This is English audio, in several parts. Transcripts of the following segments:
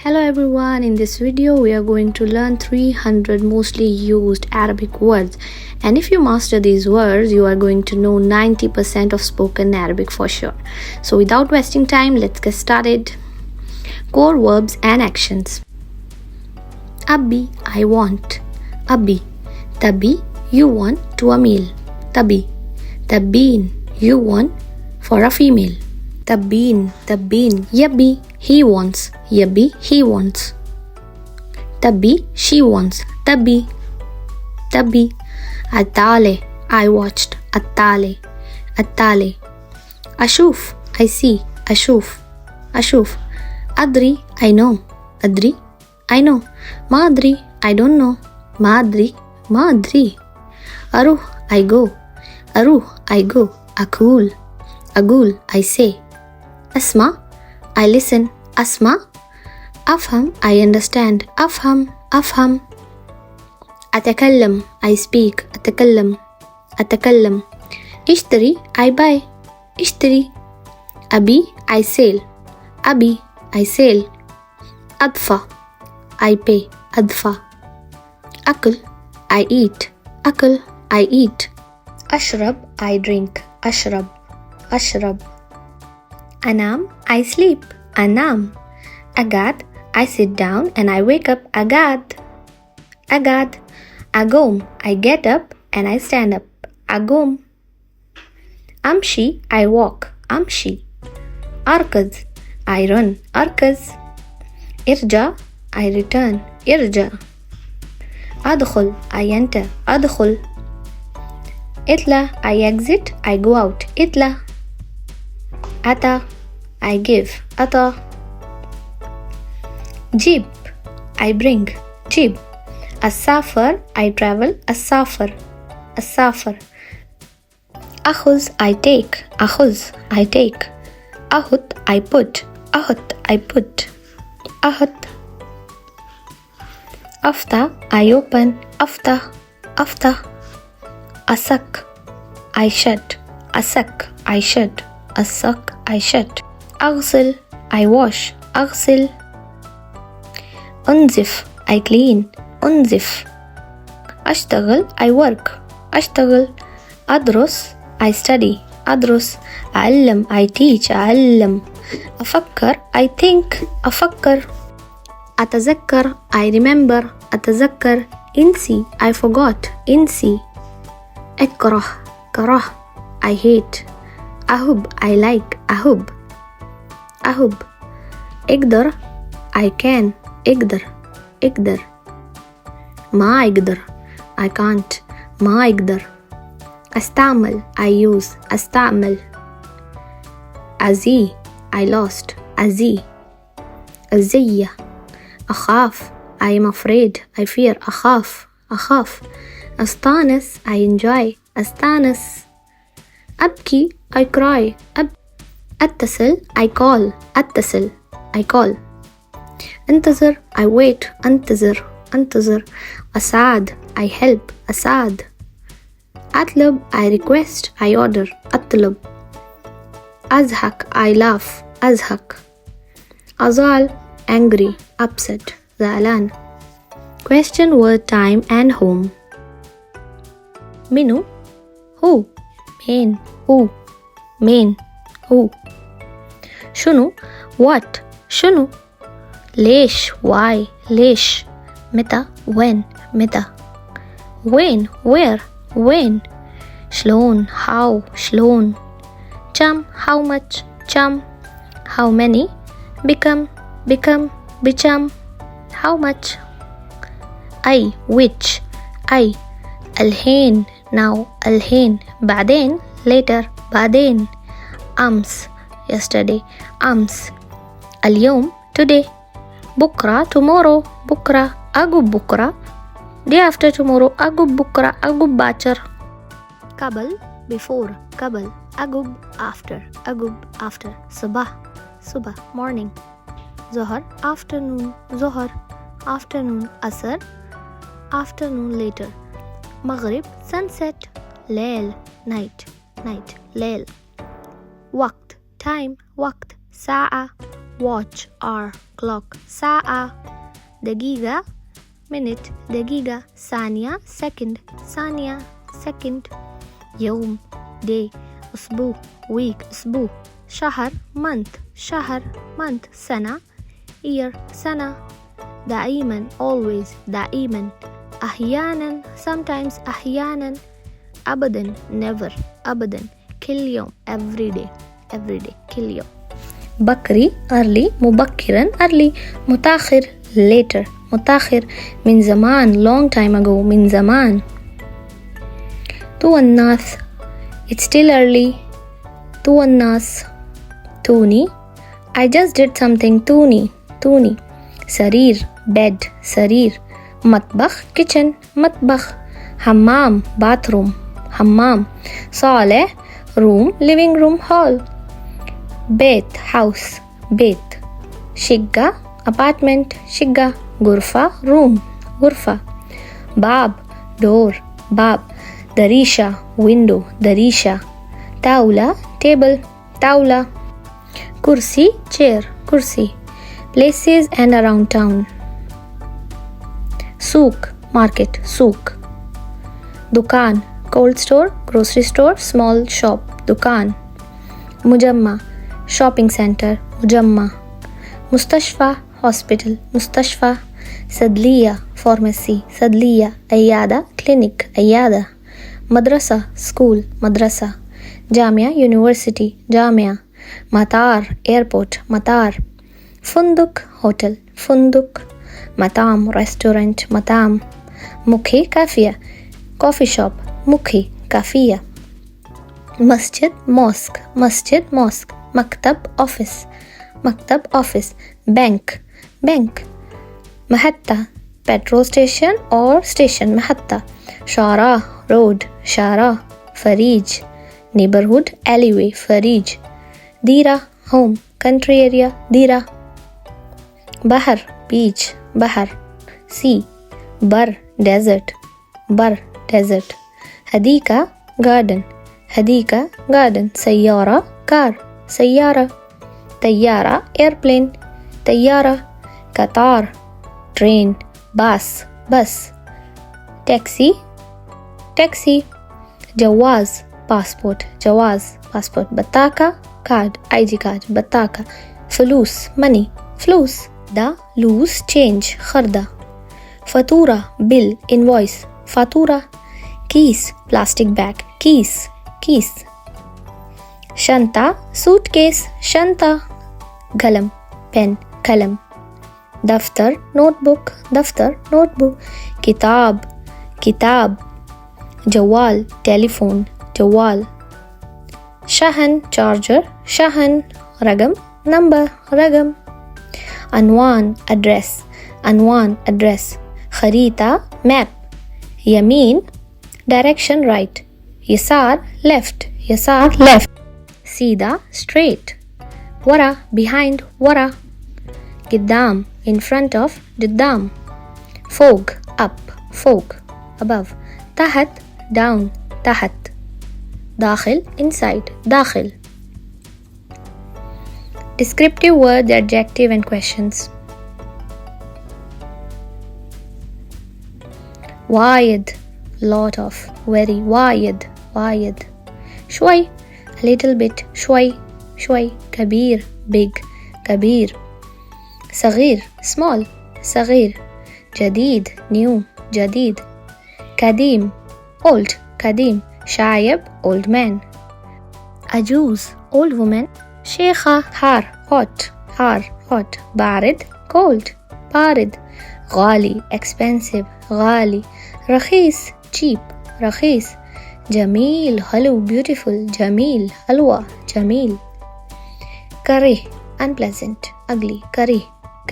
Hello everyone, in this video we are going to learn 300 mostly used Arabic words, and if you master these words you are going to know 90% of spoken Arabic for sure. So without wasting time, let's get started. Core verbs and actions. Abbi, I want. Abbi. Tabi, you want to a meal. Tabi. Tabin, you want for a female. Tabin. Yabi, he wants. Yabi, he wants. Tabi, she wants. Tabi. Atale, I watched. Atale. Ashuf, I see. Ashuf. Adri, I know. Adri, I know. Madri, I don't know. Madri. Aruh, I go. Akul, I say. Asma, I listen. Asma. Afham, I understand. Afham. Atakallam, I speak. Atakallam. Ishtari, I buy. Ishtari. Abi, I sail. Abi, I sail. Adfa, I pay. Adfa. Akl, I eat. Akl, I eat. Ashrab, I drink. Ashrab. Anam, I sleep. Anam. Agad, I sit down and I wake up. Agad. Agom, I get up and I stand up. Agom. Amshi, I walk. Amshi. Arkaz, I run. Arkaz. Irja, I return. Irja. Adkhul, I enter. Adkhul. Itla, I exit. I go out. Itla. Ata, I give. Ata. Jeep, I bring. Jeep. Asafar, I travel. Asafar. Akhuz, I take. Ahut, I put. Ahut. Afta, I open. Afta. Asak, I shut. Asak, I shut. Aghsil, I wash. Aghsil. Unzif, I clean. Unzif. Ashtagal, I work. Ashtagal. Adrus, I study. Adrus. A'allam, I teach. A'allam. Afakkar, I think. Afakkar. Atazakkar, I remember. Atazakkar. Insi, I forgot. Insi. Ikrah, karah, I hate. Ahub, I like. Ahub. Igdar, I can. Igdar. Ma igdar, I can't. Ma igdar. Astamal, I use. Astamal. Azi, I lost. Azi. Aziyya. Akhaf, I am afraid. I fear. Akhaf. Astanas, I enjoy. Astanas. Abki, I cry. Attasil, I call. I call. Antazir, I wait. Antazir. Asad, I help. Asad. Atlab, I request. I order. Atlab. Azhak, I laugh. Azhak. Azal, angry. Upset. Zalan. Question word time and home. Minu, who? Main, who? Shunu, what? Shunu. Lesh, why? Lesh. Meta, when? Meta. When, where? When? Shlon, how? Shlon. Cham, how much? Cham. How many? Become. Bicham. How much? I, which? I. Alhain, now. Alhain. Baden, later. Baden. Ams, yesterday. Ams. Alyom, today. Bukra, tomorrow. Bukra. Agub bukra. Day after tomorrow. Agub bukra. Agub bachar. Kabal, before. Kabal. Agub, after. Subah, morning. Zohar, afternoon. Asar, afternoon, later. Maghrib, sunset. Lail, night. Lail. Waqt, time. Sa'a, watch, hour, clock, ساعة. دقيقة minute. دقيقة. ثانية second. ثانية second. يوم day. أسبوع week. أسبوع. شهر month. شهر month. سنة year. سنة. دائما always. دائما. أحيانا sometimes. أحيانا. أبدا never. أبدا. كل يوم every day. every day. كل يوم. بكري early. مبكرا early. متأخر later. متأخر من زمان long time ago. من زمان. تو الناس it's still early. تو الناس توني I just did something. توني توني. سرير bed. سرير. مطبخ kitchen. مطبخ. حمام bathroom. حمام. صالة room living room hall. بيت house. بيت. شقة apartment. شقة. غرفة room. غرفة. باب door. باب. دريشة window. دريشة. طاولة table. طاولة. كرسي chair. كرسي. places and around town. سوق market. سوق. دكان cold store grocery store small shop. دكان. مجمع shopping center. مجمع. مستشفى hospital. مستشفى. صيدلية pharmacy. صيدلية. عيادة clinic. عيادة. مدرسة school. مدرسة. جامعة university. جامعة. مطار airport. مطار. فندق hotel. فندق. مطعم restaurant. مطعم. مكي كافية coffee shop. مكي كافية. مسجد mosque. مسجد mosque. مكتب office. مكتب office. bank. bank. محطة petrol station or station. محطة. شارع road. شارع. فريج neighborhood alleyway. فريج. ديرة home country area. ديرة. بحر beach. بحر. sea بر desert. بر desert. حديقة garden. حديقة garden. سيارة car. سيارة. طيارة airplane. طيارة. قطار train. باص بس. taxi taxi. جواز passport. جواز passport. بطاقة card ID card. بطاقة. فلوس money. فلوس. دا loose change. خردة. فاتورة bill invoice. فاتورة. كيس plastic bag. كيس كيس. شنطة suitcase. شنطة. قلم pen. قلم. دفتر notebook. دفتر notebook. كتاب كتاب. جوال تليفون. جوال. شحن charger. شحن. رقم number. رقم. عنوان address. عنوان address. خريطة map. يمين direction right. يسار left. يسار left. سيدة straight. ورا behind. ورا. قدام in front of. قدام. فوق up. فوق above. تحت down. تحت. داخل inside. داخل. Descriptive words, adjective and questions. وايد lot of. very. وايد وايد. شوي a little bit. شوي شوي. كبير big. كبير. صغير small. صغير. جديد new. جديد. قديم old. قديم. شايب old man. عجوز old woman. شيخة حار hot. حار hot. بارد cold. بارد. غالي expensive. غالي. رخيص cheap. رخيص. جميل حلو beautiful. جميل حلوة. جميل. كريه unpleasant ugly. كريه.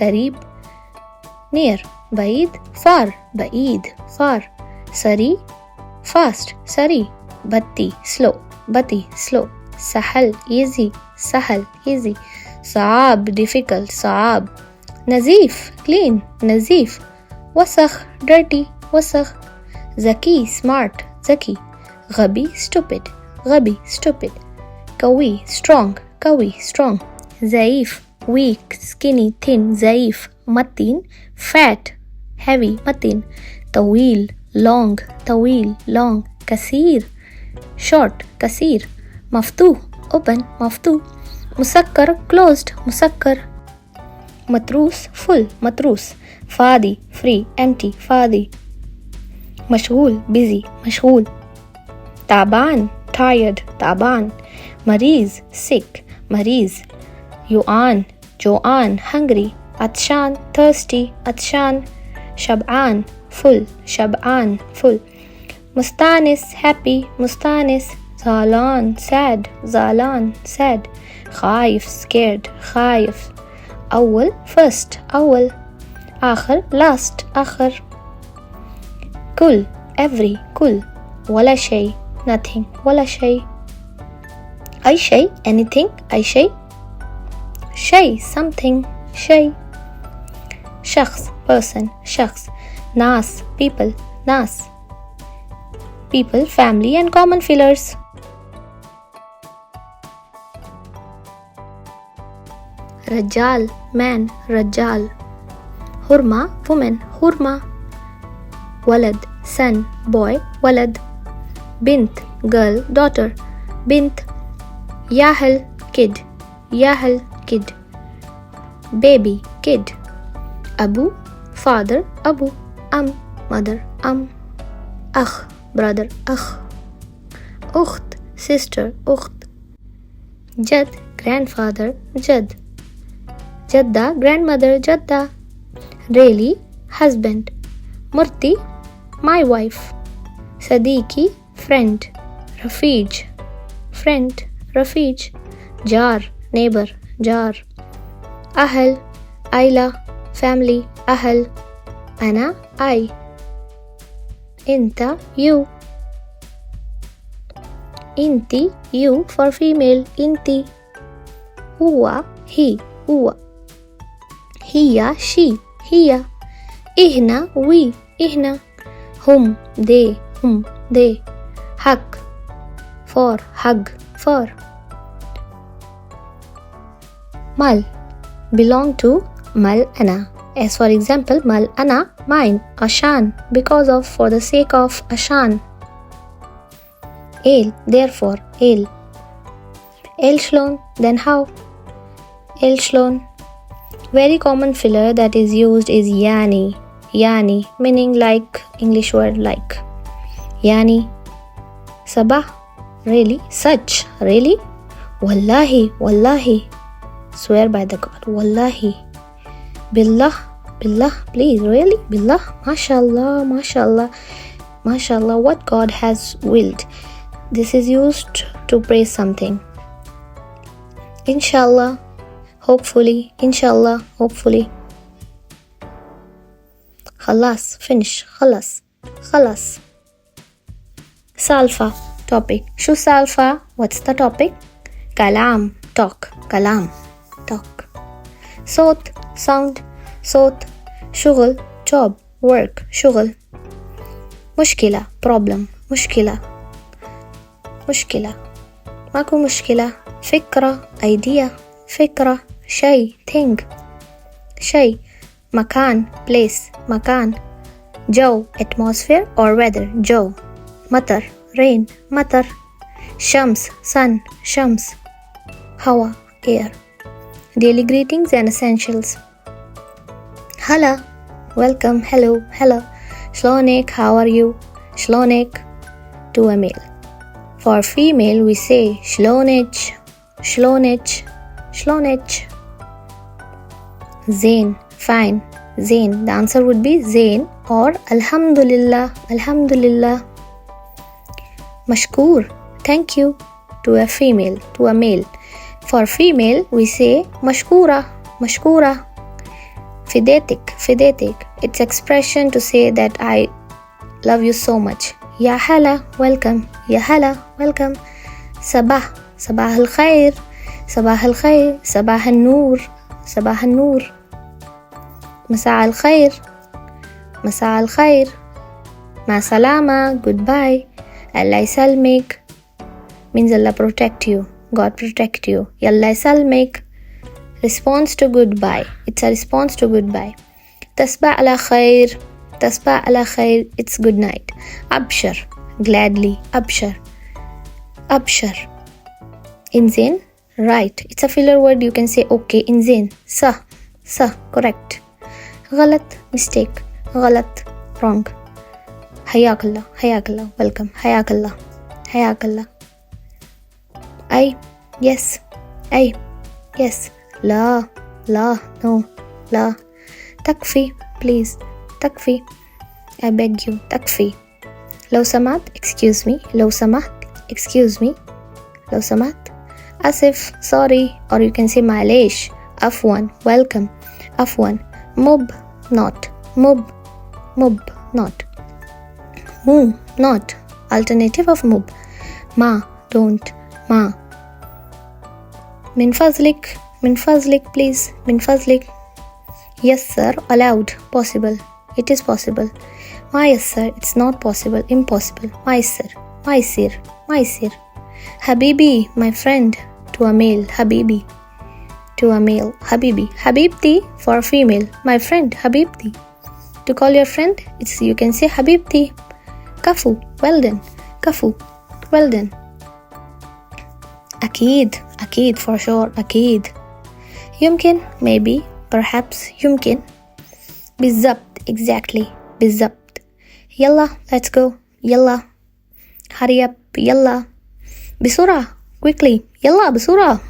قريب near. بعيد far. بعيد far. سري fast. سري. بطي slow. بطي slow. سهل easy. سهل easy. صعب difficult. صعب. نظيف clean. نظيف. وسخ dirty. وسخ. ذكي smart. ذكي. غبي stupid. غبي stupid. قوي strong. قوي strong. ضعيف weak, skinny, thin, ضعيف, متين, fat, heavy, متين, طويل, long, طويل, long, كثير, short, كثير, مفتوح, open, مفتوح, مسكر, closed, مسكر, متروس, full, متروس, فاضي, free, empty, فاضي, مشغول, busy, مشغول, تعبان, tired, تعبان, مريض, sick, مريض, جوعان, hungry, عطشان, thirsty, عطشان, شبعان, full, شبعان, full, مستانس, happy, مستانس, زعلان, sad, خايف, scared, خايف, أول, first, أول, آخر, last, آخر, كل, every, كل, ولا شيء, nothing, ولا شيء, أي شيء, anything, أي شيء, something, شيء, شخص, person, شخص, ناس, people, family and common fillers. رجال, man, رجال, حرمة, woman, حرمة, ولد, son, boy, ولد, بنت, girl, daughter, بنت, ياهل, kid, baby, kid, أبو, father, أبو, mother, أخ, brother, أخ, أخت, sister, أخت, جد, grandfather, جد, جدة, grandmother, جدة, really, husband, مرتي, my wife, صديقي, friend, رفيج, جار, neighbor, جار, أهل, عائلة, family, أهل, أنا, I, أنت, you, إنتي, you for female, إنتي, هو, he, هي, she, هي, إحنا, we, إحنا, هم, they, حق, for, hug, for, mal, belong to, mal أنا, as for example, mal أنا, mine, عشان, because of, for the sake of, عشان, therefore, شلون, then how, شلون. Very common filler that is used is yani, meaning like, English word like, yani, sabah, really, such, really, wallahi, swear by the God, wallahi, billah, please, really, billah, mashallah, what God has willed. This is used to praise something. Inshallah, hopefully, خلاص, finish, خلاص, salfa, topic. شو salfa? What's the topic? kalam, talk, صوت, sound, شغل, job, work, شغل, مشكلة, problem, مشكلة, ماكو مشكلة, فكرة, idea, فكرة, شيء, thing, شيء, مكان, place, مكان, جو, atmosphere or weather, جو, مطر, rain, مطر, شمس, sun, شمس, هوا, air. Daily greetings and essentials. Hala, welcome, hello, شلونك, how are you, شلونك, to a male. For female we say شلونك, Zain, fine, Zain. The answer would be Zain or Alhamdulillah. Mashkoor, thank you, to a female, to a male. For female we say Mashkoora. Fidetik, it's expression to say that I love you so much. Ya hala, welcome. Sabah al khair, sabah al noor, Masa al khair, ma salama, goodbye. Allah ysalmik means Allah protect you, God protect you. Yalla ysalmik, response to goodbye. It's a response to goodbye. تصبح على خير. تصبح على خير. It's good night. أبشر. Gladly. أبشر. أبشر. إنزين. Right. It's a filler word. You can say okay. إنزين. صح. صح. Correct. غلط. Mistake. غلط. Wrong. حياك الله. حياك الله. Welcome. حياك الله. حياك الله. أي. Yes. أي. Yes. لا. لا. No. لا. تكفي. Please. تكفي. I beg you. تكفي. لو سمحت. Excuse me. لو سمحت. Excuse me. لو سمحت. آسف. Sorry. Or you can say معليش. عفوا. Welcome. عفوا. مب. Not. مب. مب. Not. مو. Not. Alternative of مب. ما. Don't. ما. من فضلك. من فضلك please. من فضلك. Yes sir. Allowed. Possible. It is possible. ما يسر. It's not possible. Impossible. ما يسر. ما يصير. ما يصير. حبيبي. My friend. To a male. حبيبي. To a male. حبيبي. حبيبتي for a female. My friend. حبيبتي. To call your friend, it's you can say حبيبتي. كفو. Well done. كفو. Well done. أكيد. أكيد for sure. أكيد. يمكن. Maybe. Perhaps. يمكن. بالضبط. Exactly. بالضبط. يلا. Let's go. يلا. Hurry up. يلا. بسرعة. Quickly. يلا بسرعة.